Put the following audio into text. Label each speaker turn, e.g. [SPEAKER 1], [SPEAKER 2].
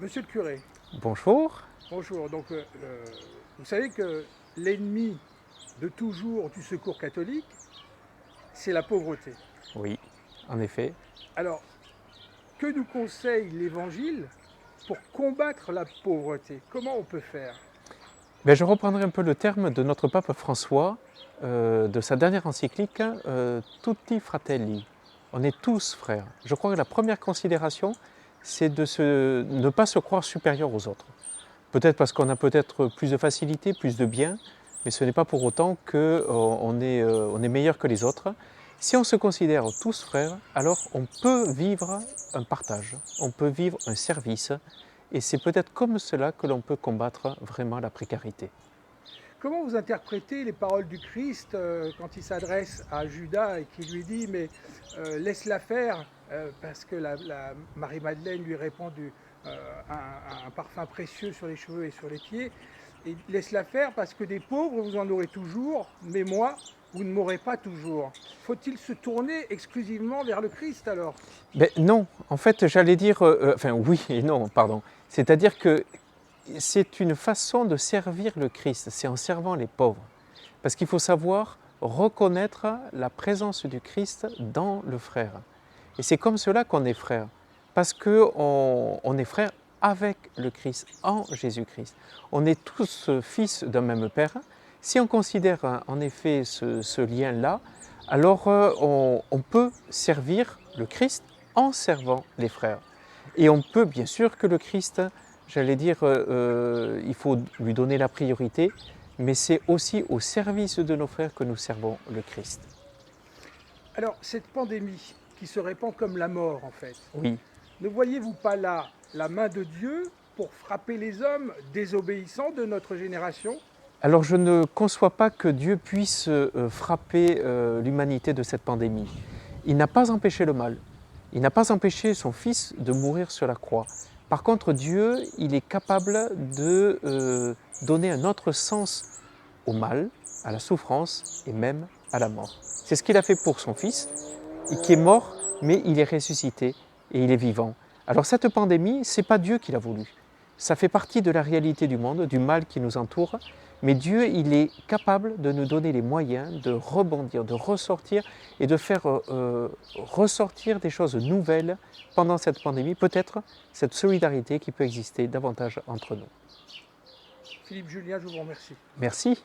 [SPEAKER 1] Monsieur le curé,
[SPEAKER 2] Bonjour.
[SPEAKER 1] bonjour. Vous savez que l'ennemi de toujours du secours catholique, c'est la pauvreté.
[SPEAKER 2] Oui, en effet.
[SPEAKER 1] Alors, que nous conseille l'Évangile pour combattre la pauvreté? Comment on peut faire?
[SPEAKER 2] Je reprendrai un peu le terme de notre pape François, de sa dernière encyclique, Tutti Fratelli. On est tous frères. Je crois que la première considération, c'est de ne pas se croire supérieur aux autres. Peut-être parce qu'on a peut-être plus de facilité, plus de biens, mais ce n'est pas pour autant qu'on on est meilleur que les autres. Si on se considère tous frères, alors on peut vivre un partage, on peut vivre un service, et c'est peut-être comme cela que l'on peut combattre vraiment la précarité.
[SPEAKER 1] Comment vous interprétez les paroles du Christ quand il s'adresse à Judas et qui lui dit mais laisse-la faire parce que Marie-Madeleine lui répand un parfum précieux sur les cheveux et sur les pieds et laisse-la faire parce que des pauvres vous en aurez toujours mais moi vous ne m'aurez pas toujours. Faut-il se tourner exclusivement vers le Christ alors?
[SPEAKER 2] Non, en fait j'allais dire, enfin oui et non, pardon. C'est-à-dire que c'est une façon de servir le Christ, c'est en servant les pauvres. Parce qu'il faut savoir reconnaître la présence du Christ dans le frère. Et c'est comme cela qu'on est frère, parce qu'on est frère avec le Christ, en Jésus-Christ. On est tous fils d'un même Père. Si on considère en effet ce lien-là, alors on peut servir le Christ en servant les frères. Et on peut, bien sûr que le Christ, j'allais dire, il faut lui donner la priorité, mais c'est aussi au service de nos frères que nous servons le Christ.
[SPEAKER 1] Alors cette pandémie qui se répand comme la mort en fait,
[SPEAKER 2] Oui.
[SPEAKER 1] ne voyez-vous pas là la main de Dieu pour frapper les hommes désobéissants de notre génération?
[SPEAKER 2] Alors je ne conçois pas que Dieu puisse frapper l'humanité de cette pandémie. Il n'a pas empêché le mal. Il n'a pas empêché son Fils de mourir sur la croix. Par contre, Dieu, il est capable de donner un autre sens au mal, à la souffrance et même à la mort. C'est ce qu'il a fait pour son Fils, qui est mort, mais il est ressuscité et il est vivant. Alors cette pandémie, ce n'est pas Dieu qui l'a voulu. Ça fait partie de la réalité du monde, du mal qui nous entoure, mais Dieu, il est capable de nous donner les moyens de rebondir, de ressortir et de faire ressortir des choses nouvelles pendant cette pandémie, peut-être cette solidarité qui peut exister davantage entre nous.
[SPEAKER 1] Philippe Julien, je vous remercie.
[SPEAKER 2] Merci.